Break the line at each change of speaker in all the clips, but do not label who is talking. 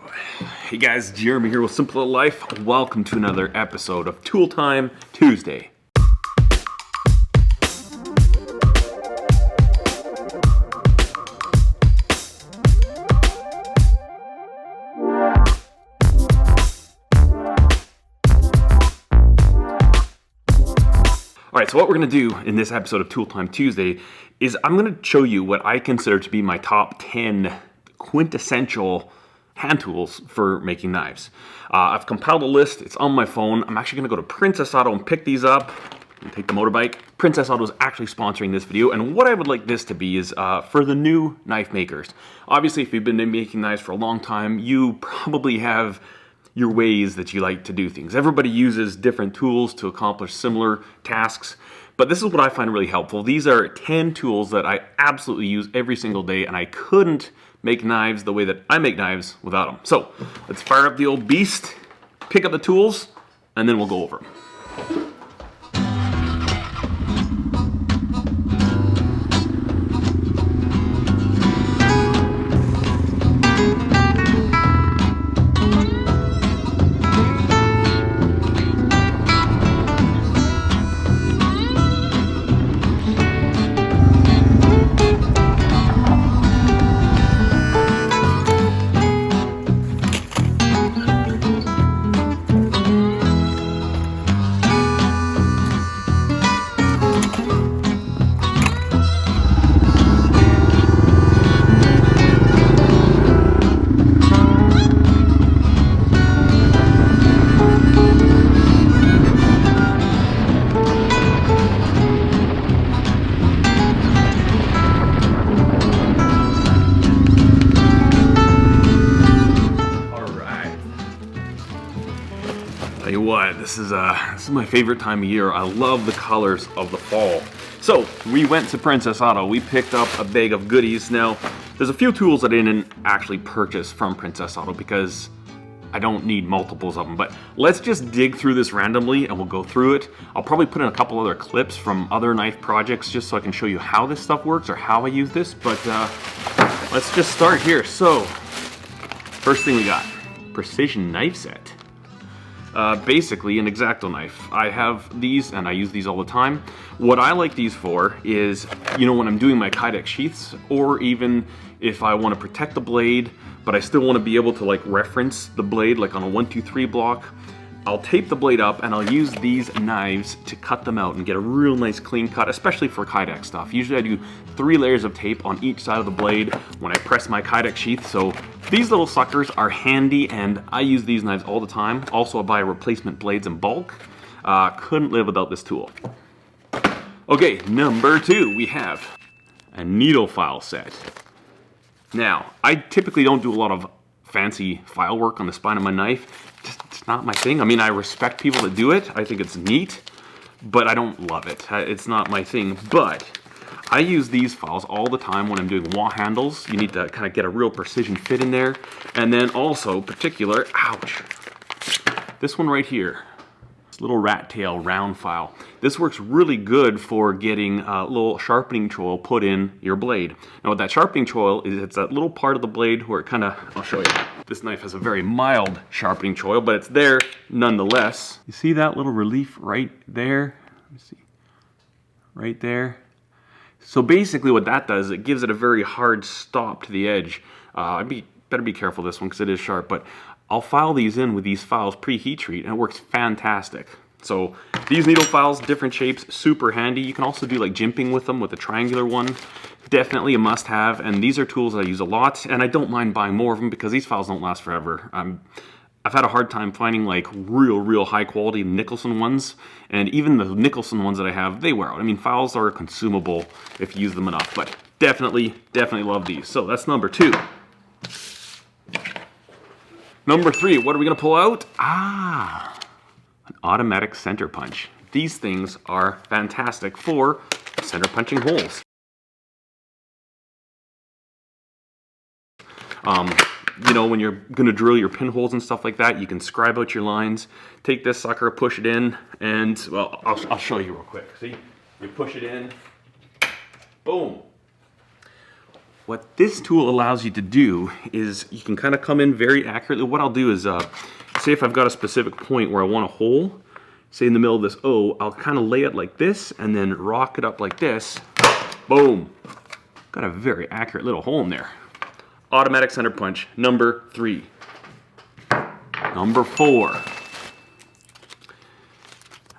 Hey guys, Jeremy here with Simple Life. Welcome to another episode of Tool Time Tuesday. Alright, so what we're going to do in this episode of Tool Time Tuesday is I'm going to show you what I consider to be my top 10 quintessential hand tools for making knives. I've compiled a list. It's on my phone. I'm actually going to go to Princess Auto and pick these up and take the motorbike. Princess Auto is actually sponsoring this video, and what I would like this to be is for the new knife makers. Obviously, if you've been making knives for a long time, you probably have your ways that you like to do things. Everybody uses different tools to accomplish similar tasks, but this is what I find really helpful. These are 10 tools that I absolutely use every single day, and I couldn't make knives the way that I make knives without them. So let's fire up the old beast, pick up the tools, and then we'll go over them. Tell you what, this is my favorite time of year. I love the colors of the fall. So we went to Princess Auto. We picked up a bag of goodies. Now, there's a few tools I didn't actually purchase from Princess Auto because I don't need multiples of them. But let's just dig through this randomly and we'll go through it. I'll probably put in a couple other clips from other knife projects just so I can show you how this stuff works or how I use this. But let's just start here. So, first thing we got, precision knife set. Basically an X-Acto knife. I have these and I use these all the time. What I like these for is, you know, when I'm doing my Kydex sheaths, or even if I want to protect the blade, but I still want to be able to like reference the blade like on a 1, 2, 3 block, I'll tape the blade up and I'll use these knives to cut them out and get a real nice clean cut, especially for Kydex stuff. Usually I do 3 layers of tape on each side of the blade when I press my Kydex sheath, so these little suckers are handy and I use these knives all the time. Also I buy replacement blades in bulk. Couldn't live without this tool. Okay, number 2, we have a needle file set. Now, I typically don't do a lot of fancy file work on the spine of my knife. It's not my thing. I mean, I respect people that do it. I think it's neat, but I don't love it. It's not my thing, but I use these files all the time when I'm doing wall handles. You need to kind of get a real precision fit in there. And then also, particular, ouch, this one right here. Little rat tail round file. This works really good for getting a little sharpening choil put in your blade. Now what that sharpening choil is, it's that little part of the blade where it kind of, I'll show you. This knife has a very mild sharpening choil, but it's there nonetheless. You see that little relief right there? Let me see. Right there. So basically what that does, it gives it a very hard stop to the edge. Better be careful this one because it is sharp, but I'll file these in with these files pre-heat treat and it works fantastic. So these needle files, different shapes, super handy. You can also do like jimping with them with the triangular one. Definitely a must-have, and these are tools that I use a lot, and I don't mind buying more of them because these files don't last forever. I've had a hard time finding like real high quality Nicholson ones, and even the Nicholson ones that I have, they wear out. I mean, files are consumable if you use them enough, but definitely love these. So that's number 2. Number 3, what are we gonna pull out? An automatic center punch. These things are fantastic for center punching holes. You know, when you're gonna drill your pinholes and stuff like that, you can scribe out your lines. Take this sucker, push it in, and well, I'll show you real quick. See, you push it in, boom. What this tool allows you to do is you can kind of come in very accurately. What I'll do is, say if I've got a specific point where I want a hole, say in the middle of this O, I'll kind of lay it like this and then rock it up like this. Boom. Got a very accurate little hole in there. Automatic center punch, number 3. Number 4.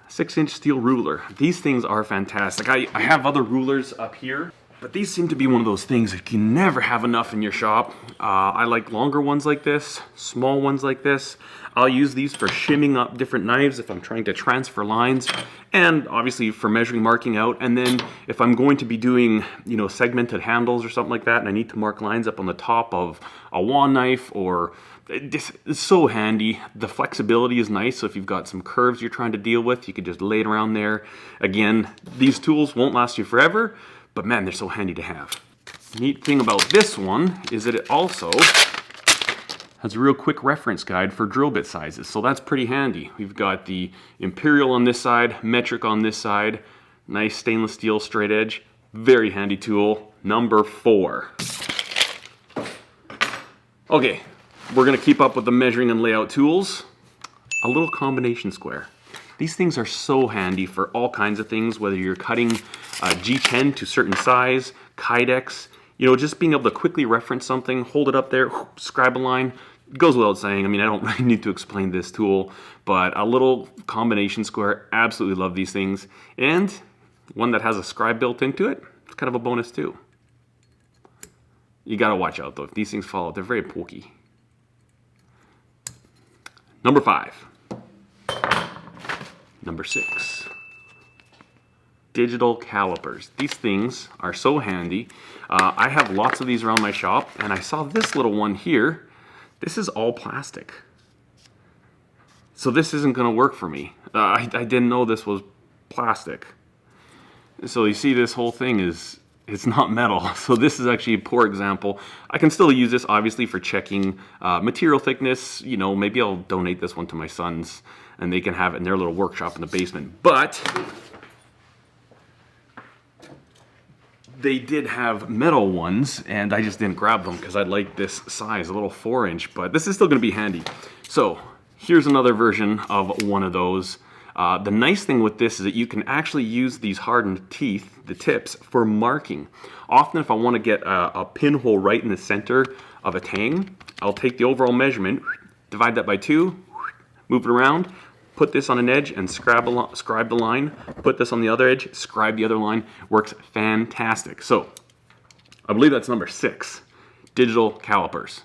6-inch steel ruler. These things are fantastic. I have other rulers up here, but these seem to be one of those things that you can never have enough in your shop. I like longer ones like this, small ones like this. I'll use these for shimming up different knives if I'm trying to transfer lines, and obviously for measuring, marking out. And then if I'm going to be doing, you know, segmented handles or something like that, and I need to mark lines up on the top of a wand knife, or it's so handy. The flexibility is nice, so if you've got some curves you're trying to deal with, you could just lay it around there. Again, these tools won't last you forever, but man, they're so handy to have. Neat thing about this one is that it also has a real quick reference guide for drill bit sizes, so that's pretty handy. We've got the imperial on this side, metric on this side, nice stainless steel straight edge, very handy tool. Number 4. Okay, we're gonna keep up with the measuring and layout tools. A little combination square. These things are so handy for all kinds of things, whether you're cutting G10 to certain size, kydex, you know, just being able to quickly reference something, hold it up there, scribe a line. It goes without saying. I mean, I don't really need to explain this tool, but a little combination square, absolutely love these things. And one that has a scribe built into it, it's kind of a bonus too. You gotta watch out though, if these things fall out, they're very pokey. Number 5. Number 6. Digital calipers. These things are so handy. I have lots of these around my shop, and I saw this little one here. This is all plastic. So this isn't gonna work for me. I didn't know this was plastic. So you see this whole thing it's not metal. So this is actually a poor example. I can still use this obviously for checking material thickness. You know, maybe I'll donate this one to my sons and they can have it in their little workshop in the basement. But they did have metal ones, and I just didn't grab them because I like this size, a little 4-inch, but this is still gonna be handy. So here's another version of one of those. The nice thing with this is that you can actually use these hardened teeth, the tips, for marking. Often if I wanna get a pinhole right in the center of a tang, I'll take the overall measurement, divide that by 2, move it around, put this on an edge and scribe the line, put this on the other edge, scribe the other line. Works fantastic. So I believe that's number 6, digital calipers.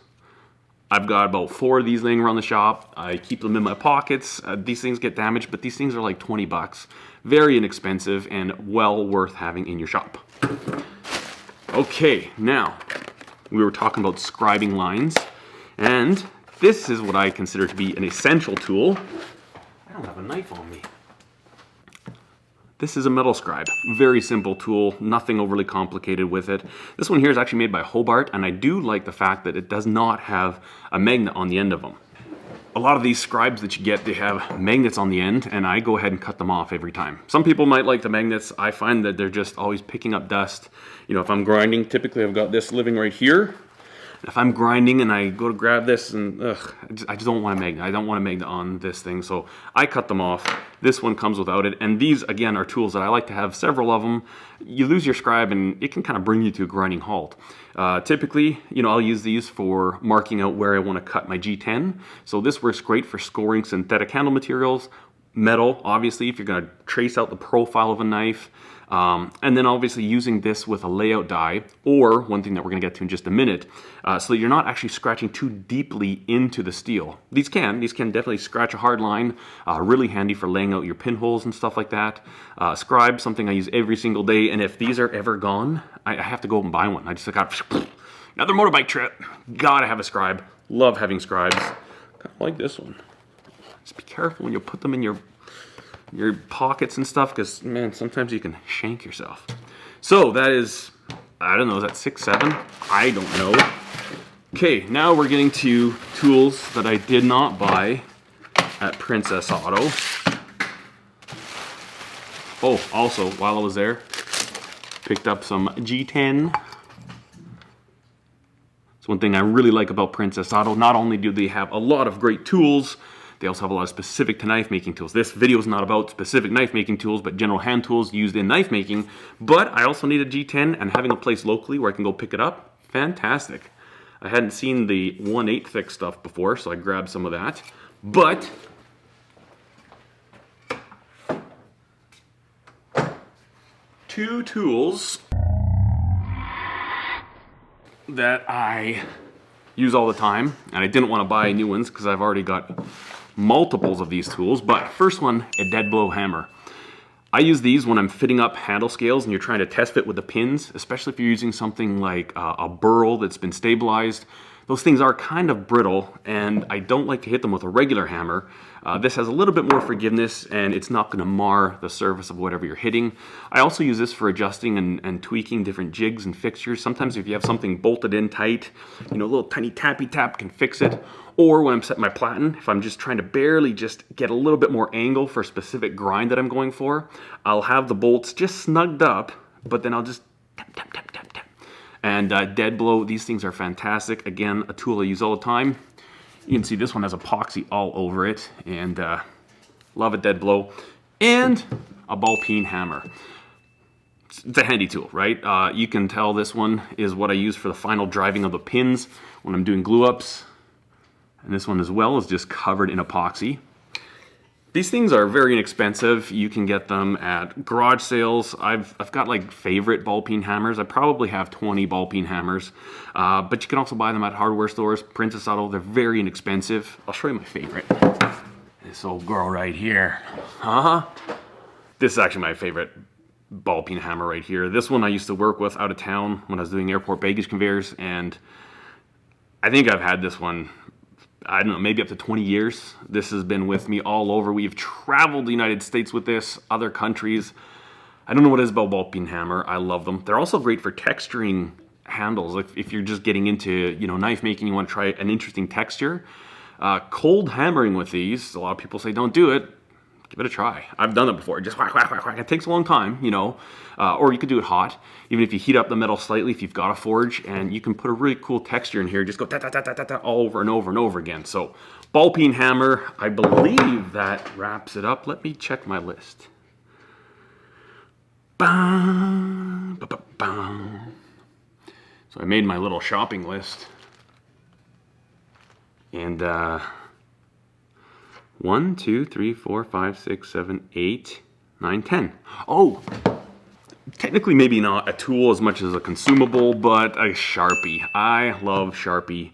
I've got about 4 of these laying around the shop. I keep them in my pockets. These things get damaged, but these things are like 20 bucks. Very inexpensive and well worth having in your shop. Okay, now we were talking about scribing lines, and this is what I consider to be an essential tool. I don't have a knife on me. This is a metal scribe. Very simple tool, nothing overly complicated with it. This one here is actually made by Hobart, and I do like the fact that it does not have a magnet on the end of them. A lot of these scribes that you get, they have magnets on the end, and I go ahead and cut them off every time. Some people might like the magnets. I find that they're just always picking up dust. You know, if I'm grinding, typically I've got this living right here. If I'm grinding and I go to grab this and I just don't want a magnet. I don't want a magnet on this thing, so I cut them off. This one comes without it, and these again are tools that I like to have several of them. You lose your scribe and it can kind of bring you to a grinding halt. Typically, you know, I'll use these for marking out where I want to cut my G10. So this works great for scoring synthetic handle materials, metal, obviously, if you're going to trace out the profile of a knife. And then obviously using this with a layout die, or one thing that we're going to get to in just a minute, so that you're not actually scratching too deeply into the steel. These can definitely scratch a hard line, really handy for laying out your pinholes and stuff like that. Scribe, something I use every single day, and if these are ever gone, I have to go and buy one. I just got another motorbike trip. Gotta have a scribe. Love having scribes. Kind of like this one. Just be careful when you put them in your pockets and stuff, because man, sometimes you can shank yourself. So that is, I don't know, is that 6, 7? I don't know. Okay, now we're getting to tools that I did not buy at Princess Auto. Oh, also, while I was there, picked up some G10 It's one thing I really like about Princess Auto. Not only do they have a lot of great tools, they also have a lot of specific to knife making tools. This video is not about specific knife making tools, but general hand tools used in knife making. But I also need a G10, and having a place locally where I can go pick it up, fantastic. I hadn't seen the 1/8 thick stuff before, so I grabbed some of that. But two tools that I use all the time, and I didn't want to buy new ones because I've already got multiples of these tools. But first one, a dead blow hammer. I use these when I'm fitting up handle scales and you're trying to test fit with the pins, especially if you're using something like a burl that's been stabilized. Those things are kind of brittle, and I don't like to hit them with a regular hammer. This has a little bit more forgiveness, and it's not going to mar the surface of whatever you're hitting. I also use this for adjusting and tweaking different jigs and fixtures. Sometimes if you have something bolted in tight, you know, a little tiny tappy tap can fix it. Or when I'm setting my platen, if I'm just trying to barely just get a little bit more angle for a specific grind that I'm going for, I'll have the bolts just snugged up, but then I'll just tap, tap, tap, tap, tap. And dead blow, these things are fantastic. Again, a tool I use all the time. You can see this one has epoxy all over it, and love a dead blow. And a ball peen hammer. It's a handy tool, right? You can tell this one is what I use for the final driving of the pins when I'm doing glue ups. And this one as well is just covered in epoxy. These things are very inexpensive. You can get them at garage sales. I've got like favorite ball peen hammers. I probably have 20 ball peen hammers, but you can also buy them at hardware stores. Princess Auto, they're very inexpensive. I'll show you my favorite. This old girl right here. This is actually my favorite ball peen hammer right here. This one I used to work with out of town when I was doing airport baggage conveyors, and I think I've had this one, I don't know, maybe up to 20 years. This has been with me all over. We've traveled the United States with this, other countries. I don't know what it is about ball peen hammer. I love them. They're also great for texturing handles. If you're just getting into, you know, knife making, you want to try an interesting texture. Cold hammering with these, a lot of people say don't do it. Give it a try. I've done it before. Just whack, whack, whack, whack. It takes a long time, you know. Or you could do it hot. Even if you heat up the metal slightly, if you've got a forge, and you can put a really cool texture in here. Just go ta ta ta ta ta ta all over and over and over again. So, ball peen hammer, I believe that wraps it up. Let me check my list. Bam, ba, ba, bam. So I made my little shopping list. And 1, 2, 3, 4, 5, 6, 7, 8, 9, 10. Oh, technically maybe not a tool as much as a consumable, but a Sharpie. I love Sharpie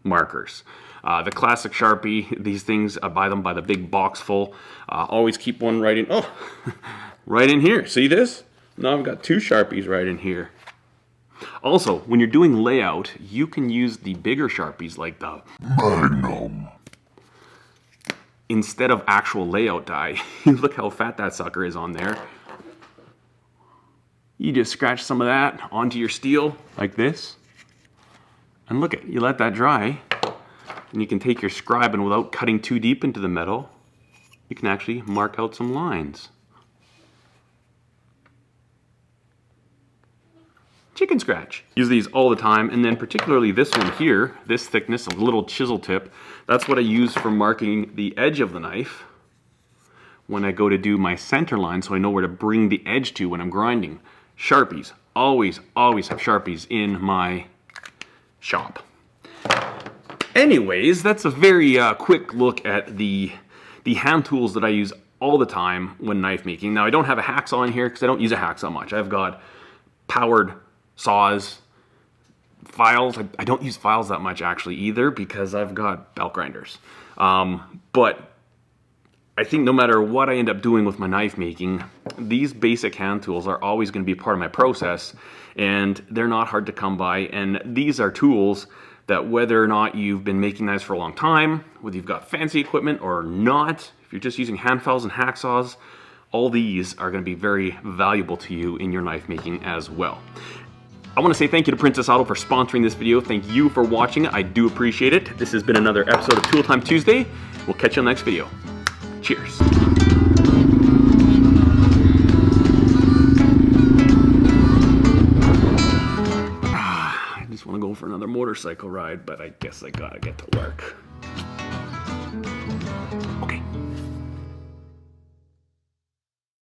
markers. The classic Sharpie, these things, I buy them by the big box full. Always keep one right in, oh, right in here. See this? Now I've got 2 Sharpies right in here. Also, when you're doing layout, you can use the bigger Sharpies like the Magnum. Instead of actual layout die. Look how fat that sucker is on there. You just scratch some of that onto your steel like this. And look, you let that dry. And you can take your scribe, and without cutting too deep into the metal, you can actually mark out some lines. Chicken scratch. Use these all the time, and then particularly this one here, this thickness, a little chisel tip, that's what I use for marking the edge of the knife when I go to do my center line, so I know where to bring the edge to when I'm grinding. Sharpies. Always, always have Sharpies in my shop. Anyways, that's a very quick look at the hand tools that I use all the time when knife making. Now, I don't have a hacksaw in here because I don't use a hacksaw much. I've got powered saws, files. I don't use files that much actually either because I've got belt grinders. But I think no matter what I end up doing with my knife making, these basic hand tools are always going to be part of my process, and they're not hard to come by. And these are tools that whether or not you've been making knives for a long time, whether you've got fancy equipment or not, if you're just using hand files and hacksaws, all these are going to be very valuable to you in your knife making as well. I want to say thank you to Princess Auto for sponsoring this video. Thank you for watching it. I do appreciate it. This has been another episode of Tool Time Tuesday. We'll catch you on the next video. Cheers. I just want to go for another motorcycle ride, but I guess I gotta get to work.